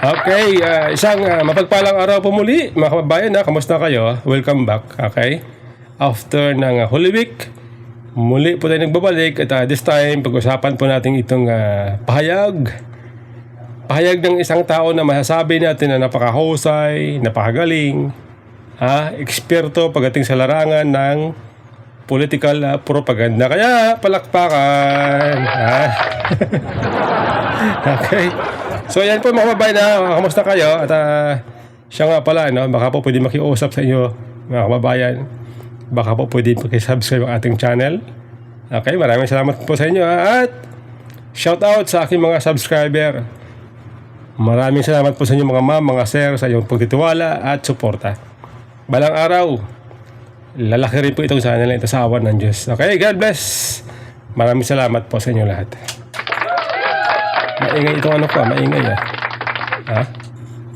Okay, isang mapagpalang araw po muli mga kababayan. Kamusta kayo? Welcome back. Okay? After ng Holy Week, muli po tayo nagbabalik at this time pag-usapan po natin itong pahayag ng isang tao na masasabi natin na napakahusay, napakagaling, eksperto pagdating sa larangan ng political propaganda. Kaya palakpakan. Okay. So yan po mga kababayan, kamusta kayo? At siya nga pala, baka po pwede makiusap sa inyo mga kababayan. Baka po pwede pakisubscribe ang ating channel. Okay, maraming salamat po sa inyo. At shout out sa aking mga subscriber. Maraming salamat po sa inyo mga ma'am, mga sir, sa iyong pagtitiwala at suporta. Balang araw, lalaki rin po itong channel na ito sa awan ng Diyos. Okay, God bless. Maraming salamat po sa inyo lahat. Maingay itong maingay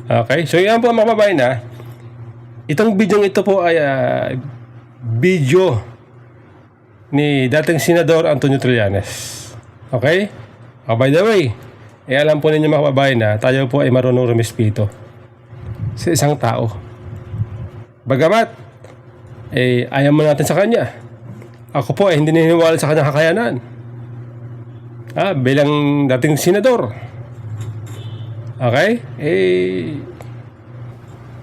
Okay, so yan po mga kababayan itong video ito po ay video ni dating Senador Antonio Trillanes. Okay? By the way, alam po ninyo mga kababayan tayo po ay marunong rumispeto sa isang tao. Bagamat ayaw mo natin sa kanya. Ako po ay hindi naniniwala sa kanyang kakayanan. Bilang dating senador. Okay?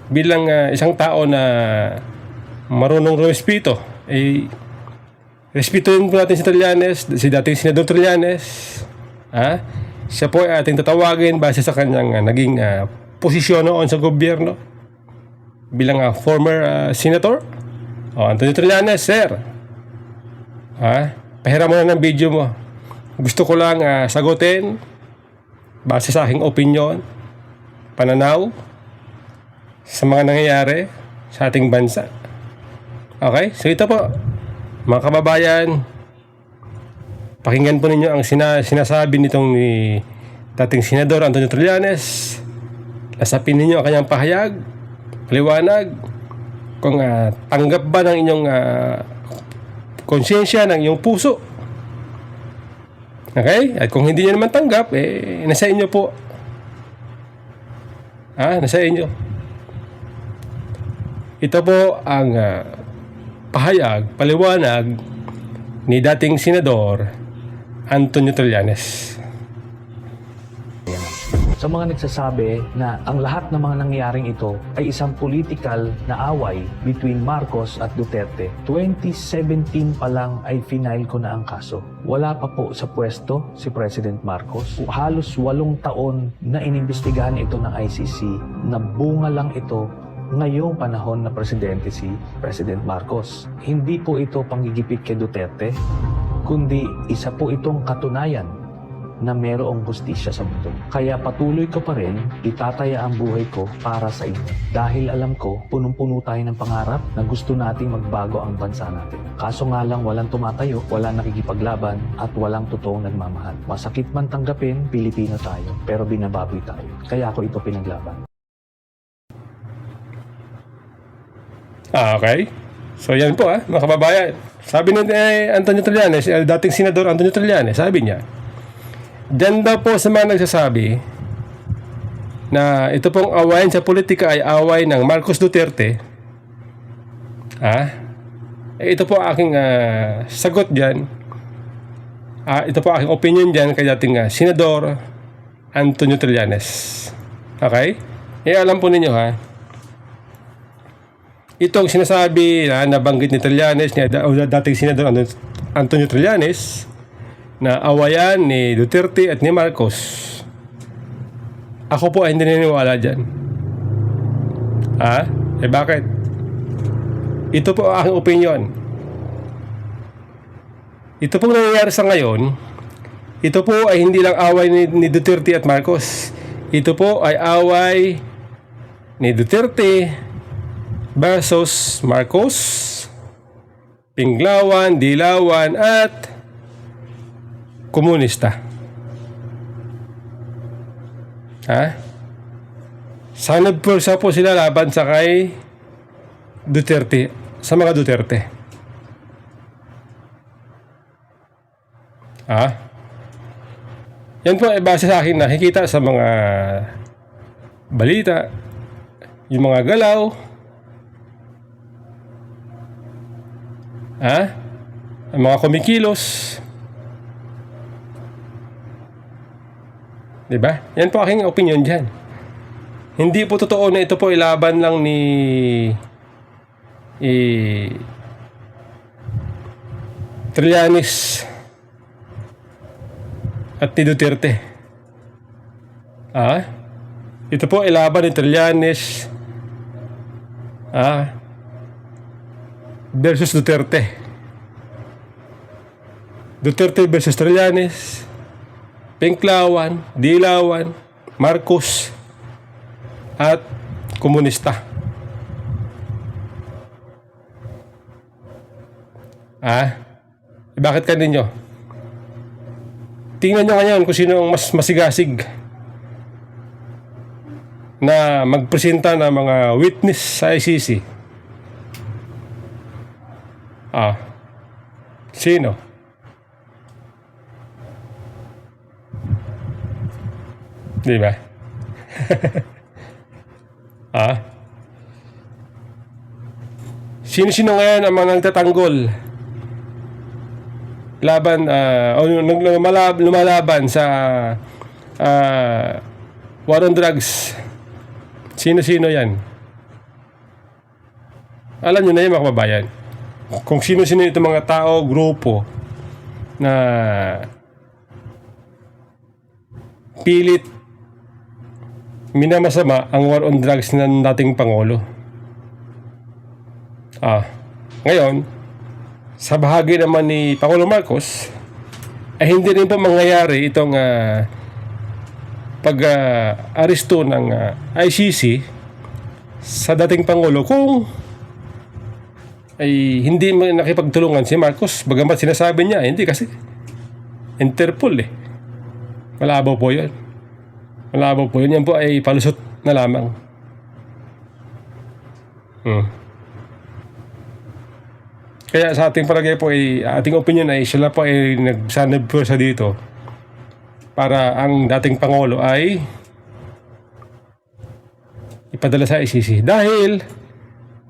Bilang isang tao na marunong rumispeto, respetuhin po natin si Trillanes, si dating senador Trillanes. Siya po ay ating tatawagin base sa kanyang naging posisyon noon sa gobyerno. Bilang former senator. Antonio Trillanes, sir. Pahiram mo na ng video mo. Gusto ko lang sagutin base sa aking opinion, pananaw sa mga nangyayari sa ating bansa. Okay? So ito po, mga kababayan, pakinggan po ninyo ang sinasabi nitong ni dating Senador Antonio Trillanes. Lasapin ninyo ang kanyang pahayag, paliwanag, kung tanggap ba ng inyong konsyensya, ng inyong puso. Okay? At kung hindi nyo naman tanggap, nasa inyo po. Nasa inyo. Ito po ang pahayag, paliwanag ni dating Senador Antonio Trillanes. Sa mga nagsasabi na ang lahat ng mga nangyaring ito ay isang political na away between Marcos at Duterte. 2017 pa lang ay final ko na ang kaso. Wala pa po sa pwesto si President Marcos. Halos 8 taon na inimbestigahan ito ng ICC. Nabunga lang ito ngayong panahon na presidente si President Marcos. Hindi po ito panggigipit kay Duterte, kundi isa po itong katunayan na mayroong hustisya sa mundo. Kaya patuloy ko pa rin itataya ang buhay ko para sa inyo. Dahil alam ko, punong-puno tayo ng pangarap na gusto nating magbago ang bansa natin. Kaso nga lang walang tumatayo, walang nakikipaglaban, at walang totoong nagmamahal. Masakit man tanggapin, Pilipino tayo, pero binababoy tayo. Kaya ako ito pinaglaban. Okay. So yan po mga kababayan. Sabi ni Antonio Trillanes, dating Senador Antonio Trillanes, sabi niya, diyan daw po sa mga nagsasabi na ito pong awayan sa politika ay away ng Marcos Duterte. Ito po aking sagot dyan. Ito po aking opinion dyan kay dating Senador Antonio Trillanes. Okay? Alam po ninyo itong sinasabi na nabanggit ni Trillanes, dating Senador Antonio Trillanes, na awayan ni Duterte at ni Marcos. Ako po ay hindi naniniwala dyan. Bakit? Ito po ang aking opinion. Ito po nangyayari sa ngayon. Ito po ay hindi lang away ni Duterte at Marcos. Ito po ay away ni Duterte versus Marcos, Pinglawan, Dilawan, at komunista. Sana po sila laban sa kay Duterte, sa mga Duterte. Yan po ay base sa akin nakikita sa mga balita, yung mga galaw, ang mga kumikilos. Diba? Yan po aking opinion dyan. Hindi po totoo na ito po ilaban lang ni Trillanes at ni Duterte. Ito po ilaban ni Trillanes versus Duterte. Duterte versus Trillanes, Pinklawan, Dilawan, Marcos, at komunista. Bakit ka ninyo? Tingnan nyo ngayon kung sino ang mas masigasig na magpresenta ng mga witness sa ICC. Sino? Di ba? Sino-sino ngayon ang mga nagtatanggol laban o lumalaban sa war on drugs? Sino-sino yan? Alam nyo na yun, mga kababayan. Kung sino-sino itong mga tao, grupo na pilit minamasama ang war on drugs ng dating Pangulo. Ngayon, sa bahagi naman ni Pangulo Marcos, ay hindi rin po mangyayari itong pag-aresto ng ICC sa dating Pangulo kung ay hindi nakipagtulungan si Marcos. Bagamat sinasabi niya, hindi kasi Interpol malabo po yun. Malabo po yun. Yan po ay palusot na lamang. Kaya sa ating palagay po ay ating opinion ay sila po ay nagsanib po sa dito para ang dating Pangulo ay ipadala sa ICC dahil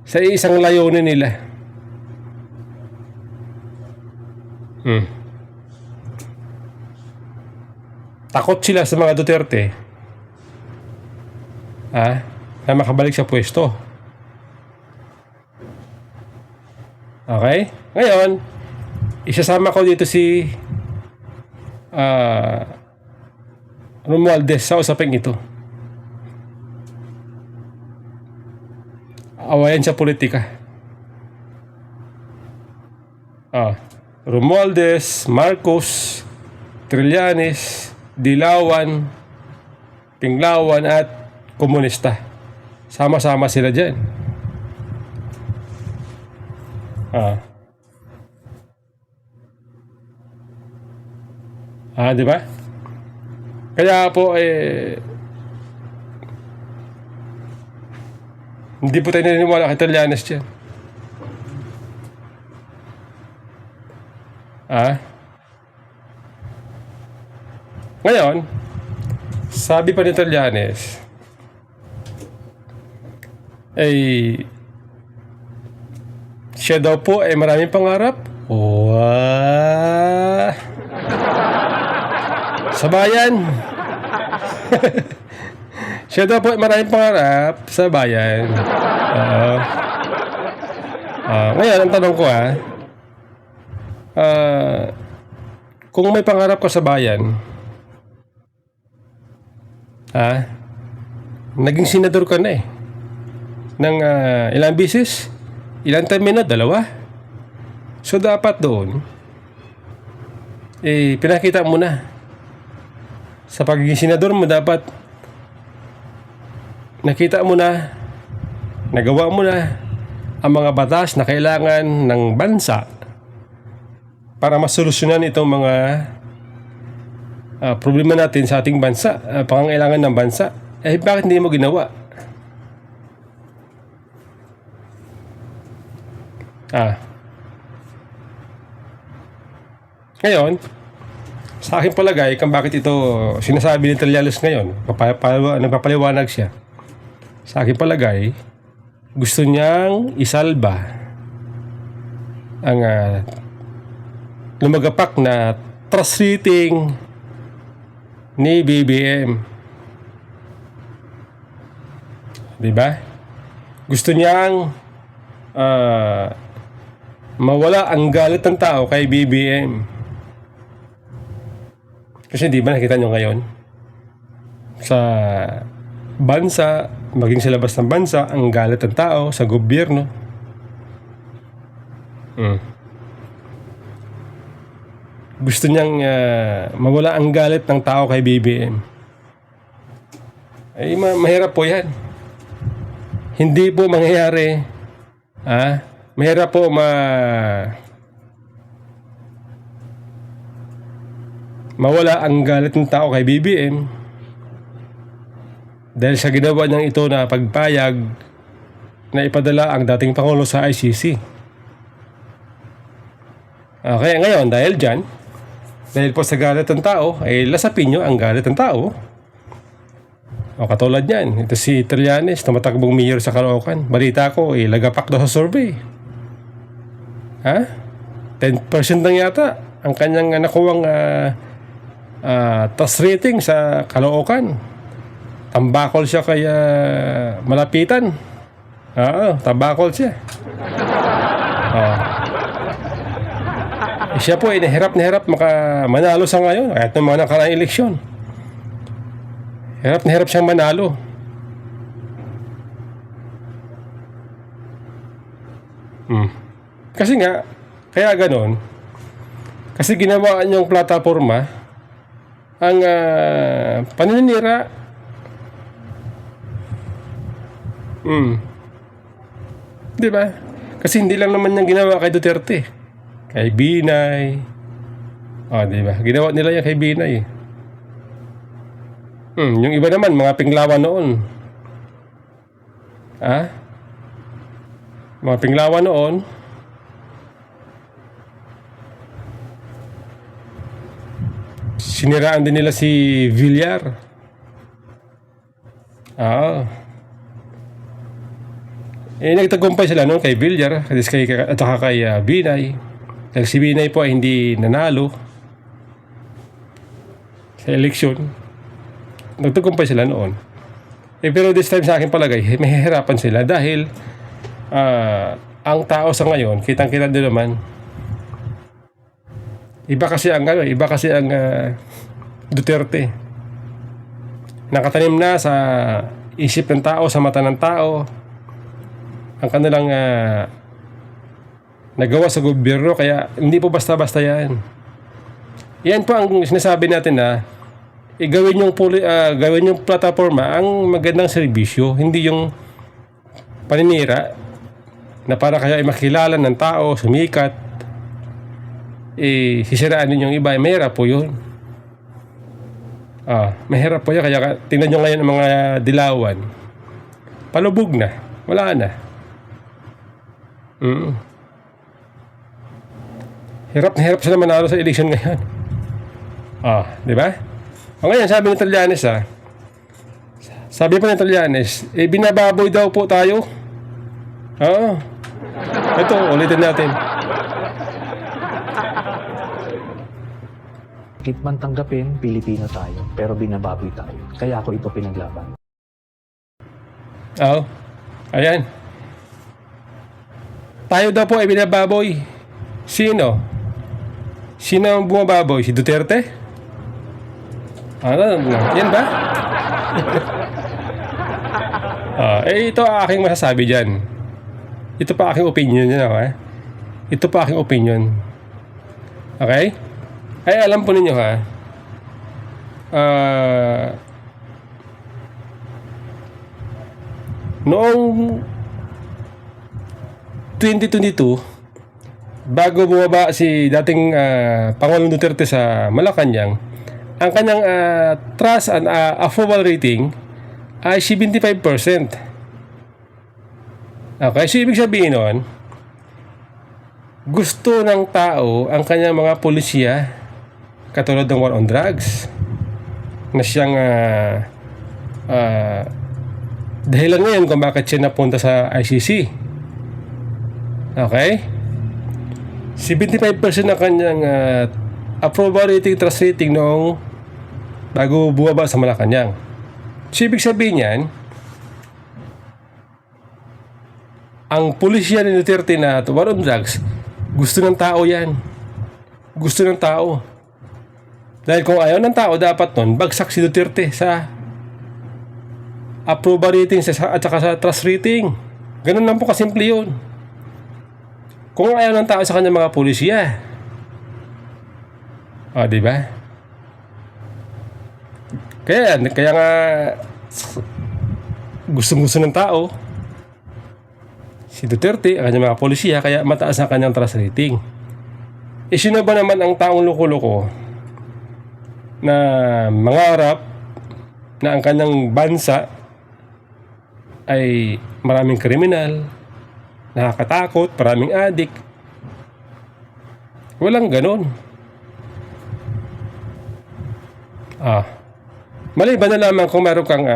sa isang layunin nila. Takot sila sa mga Duterte na makabalik sa pwesto. Okay? Ngayon, isasama ko dito si Romualdez sa usaping ito. Awayan sa politika. Romualdez, Marcos, Trillanes, Dilawan, Pinklawan at komunista. Sama-sama sila dyan. Di ba? Kaya po hindi po tayo naniniwala kay Trillanes dyan. Ngayon, sabi pa ni Trillanes siya daw po ay maraming pangarap. Sa bayan. Siya daw po ay maraming pangarap sa bayan. Ngayon, ang tanong ko kung may pangarap ka sa bayan, naging senador ka na ng ilang bisis, ilang termino, 2. So dapat doon pinakita mo na sa pagiging senador mo, dapat nakita mo na, nagawa mo na ang mga batas na kailangan ng bansa para masolusyonan itong mga problema natin sa ating bansa, pangangailangan ng bansa. Bakit hindi mo ginawa? Ngayon, sa aking palagay, kung bakit ito sinasabi ni Trillanes ngayon, nagpapaliwanag siya. sa aking palagay, gusto niyang isalba ang lumagapak na trust rating ni BBM. Diba? Gusto niyang mawala ang galit ng tao kay BBM. Kasi di ba nakita nyo ngayon sa bansa, maging sa labas ng bansa, ang galit ng tao sa gobyerno. Gusto niyang mawala ang galit ng tao kay BBM. Ay mahirap po yan. Hindi po mangyayari. Mahirap po mawala ang galit ng tao kay BBM dahil sa ginawa niyang ito na pagpayag na ipadala ang dating Pangulo sa ICC. Kaya ngayon, dahil po sa galit ng tao, ay lasapin nyo ang galit ng tao. Katulad yan, ito si Trillanes, tumatakbong mayor sa Caloocan. Balita ko, lagapak daw sa survey. 10% lang yata ang kanyang nakuwang trust rating sa Caloocan. Tambakol siya kaya malapitan. Tambakol siya. Siya po ay nahirap manalo sa ngayon kahit ng mga nakaraang eleksyon. Hirap na hirap siyang manalo. Kasi nga, kaya ganon, kasi ginawa niyong plataforma ang paninira. Di ba? Kasi hindi lang naman niyang ginawa kay Duterte, kay Binay. Di ba? Ginawa nila yan kay Binay. Yung iba naman, mga pinglawan noon. Mga pinglawan noon, siniraan din nila si Villar. Nagtagumpay sila noon kay Villar at kay Binay. Dahil si Binay po ay hindi nanalo sa eleksyon. Nagtagumpay sila noon. Pero this time sa akin palagay, mahihirapan sila dahil ang tao sa ngayon, kitang-kita din naman, iba kasi ang Duterte. Nakatanim na sa isip ng tao, sa mata ng tao, ang kanilang nagawa sa gobyerno, kaya hindi po basta-basta yan. Yan po ang sinasabi natin na gawin yung plataforma ang magandang serbisyo, hindi yung paninira na para kaya ay makilala ng tao, sumikat, sisiraan din yung iba. Mahirap po yun. Mahirap po yun. Kaya tingnan nyo ngayon ang mga dilawan, palubog na, wala na. Hirap na hirap sila manalo sa election ngayon. Di ba? Ngayon, sabi ng Trillanes, sabi pa ng Trillanes, binababoy daw po tayo. Ito, ulitin natin. Bakit man tanggapin, Pilipino tayo, pero binababoy tayo. Kaya ako ito pinaglaban. Ayan. Tayo daw po ay binababoy. Sino? Sino ang bumababoy? Si Duterte? Yan ba? Ito ang aking masasabi dyan. Ito pa aking opinion yan, Ito pa aking opinion. Okay? Ay, alam po ninyo, noong 2022, bago bumaba si dating Pangulong Duterte sa Malacanang, ang kanyang trust and approval rating ay 75%. Okay, so ibig sabihin nun, gusto ng tao ang kanyang mga pulisya, katulad ng war on drugs, na siyang Dahilan ngayon kung bakit siya napunta sa ICC. Okay? 75% ng kanyang approval rating, trust rating noong bago bumaba sa Malacanang. So, ibig sabihin yan, ang pulisya ni Duterte na war on drugs, gusto ng tao yan. Gusto ng tao. Dahil kung ayaw ng tao, dapat nun, bagsak si Duterte sa approval rating at saka sa trust rating. Ganun lang po kasimple yun. Kung ayaw ng tao sa kanyang mga pulisya. O, diba? Kaya nga gustong-gusto ng tao si Duterte, ang kanyang mga pulisya, kaya mataas ang kanyang trust rating. Sino ba naman ang taong loko-loko na mangarap na ang kanyang bansa ay maraming kriminal, nakakatakot, maraming adik? Walang ganon. Maliban na lamang kung meron kang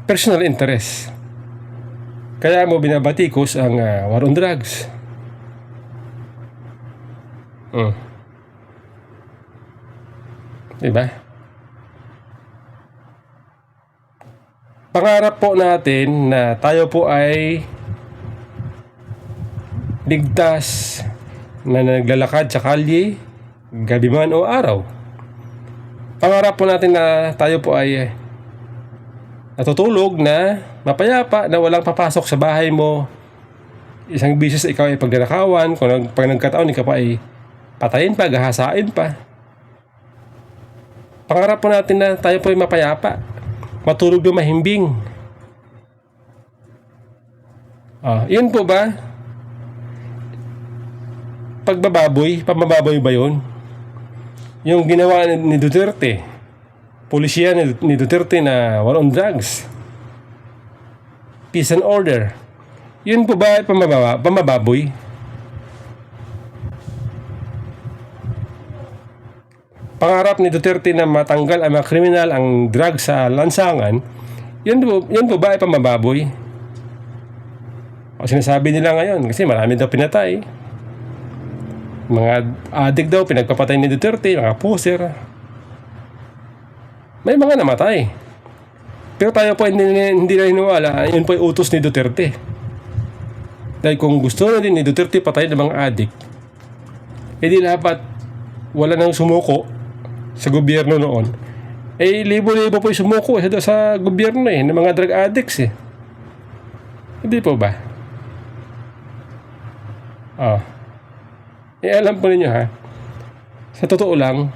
personal interest. Kaya mo binabatikos ang war on drugs. Diba? Pangarap po natin na tayo po ay ligtas na naglalakad sa kalye, gabi man o araw. Pangarap po natin na tayo po ay natutulog na mapayapa, na walang papasok sa bahay mo. Isang bisis ikaw ay pagnanakawan, kung pag nagkataon ikaw pa ay patayin pa, gahasain pa. Pangarap po natin na tayo po ay mapayapa, matulog na mahimbing. Yun po ba? Pambababoy ba yun? Yung ginawa ni Duterte, pulisya ni Duterte na war on drugs, peace and order, yun po ba pambababoy? Pangarap ni Duterte na matanggal ang mga kriminal, ang drugs sa lansangan, yun po ba ay pambababoy? O sinasabi nila ngayon, kasi marami daw pinatay. Mga adik daw, pinagpapatay ni Duterte, mga poser. May mga namatay. Pero tayo po hindi na hiniwala, yun po ay utos ni Duterte. Dahil kung gusto na din ni Duterte patayin ng mga adik, hindi dapat wala nang sumuko sa gobyerno noon. Libo-libo po yung sumuko sa gobyerno ng mga drug addicts Hindi po ba? Alam po ninyo sa totoo lang,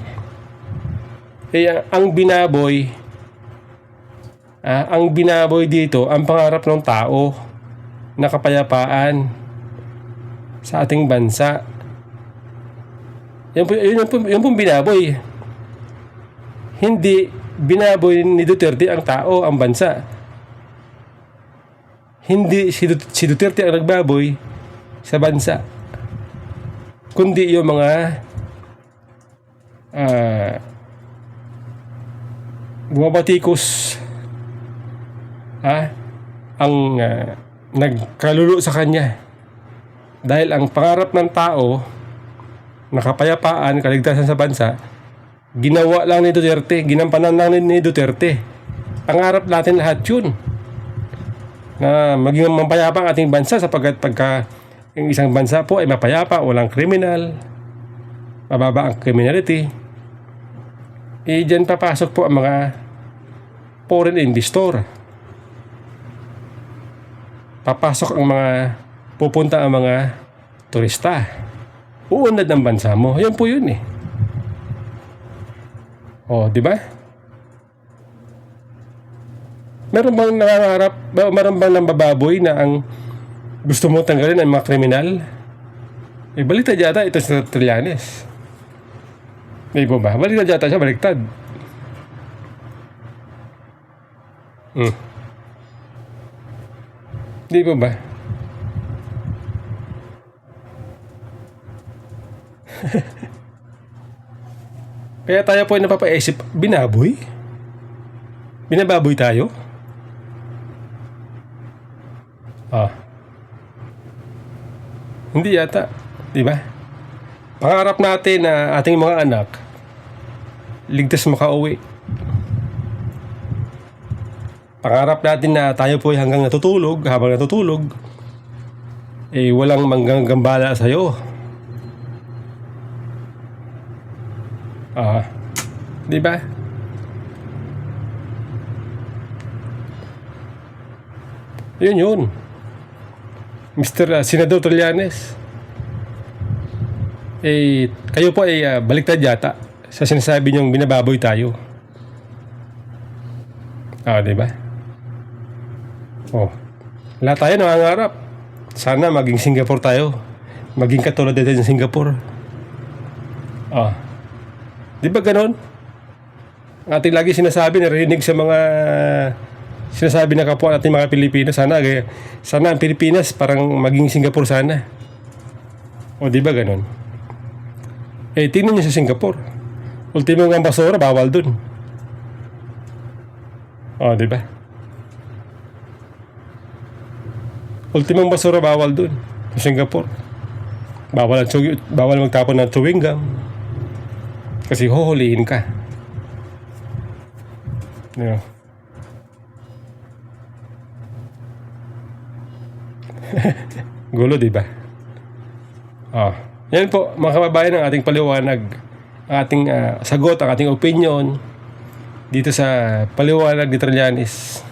ang binaboy dito, ang pangarap ng tao na kapayapaan sa ating bansa. Yun po binaboy. Hindi binaboy ni Duterte ang tao, ang bansa. Hindi si Duterte ang nagbaboy sa bansa, kundi yung mga bumabatikos ang nagkalulo sa kanya. Dahil ang pangarap ng tao na kapayapaan, kaligtasan sa bansa, ginawa lang ni Duterte, ginampanan lang ni Duterte. Pangarap natin lahat yun, na maging mapayapa ang ating bansa, sapagkat pagka yung isang bansa po ay mapayapa, walang kriminal, mababa ang criminality, dyan papasok po ang mga foreign investor. Papasok ang pupunta ang mga turista. Uunlad ng bansa mo. Yan po yun di ba? Meron bang nangangarap, meron bang nambababoy na ang gusto mo tanggalin ang mga kriminal? Balita data ito sa Trillanes. May po ba? Balita data siya, baliktad. Di po ba? Kaya tayo po ay napapaisip, binababoy tayo? Ah. Hindi yata, di ba? Pangarap natin na ating mga anak ligtas makauwi. Pangarap natin na tayo po ay habang natutulog, eh walang mangganggambala sa'yo. Ah, di ba? Yun. Mr. Senador Trillanes. Eh, kayo po ay baliktad yata sa sinasabi niyong binababoy tayo. Ah, di ba? Oh. Lahat tayo nangangarap. Sana maging Singapore tayo. Maging katulad din ng Singapore. Ah. Di ba ganon? Ating lagi sinasabi, narinig sa mga sinasabi na kapwa natin mga Pilipino, sana ang Pilipinas parang maging Singapore sana. O di ba ganon? Eh, tingnan niyo sa Singapore. Ultimo ng basura, bawal dun. O, di ba? Ultimong basura, bawal dun. Sa Singapore. Bawal magtapon ng chewing gum. Kasi huhulihin ka. Yeah. Gulo, di ba? Yan po, mga kababayan, ang ating paliwanag, ang ating sagot, ang ating opinion dito sa paliwanag ni Trillanes.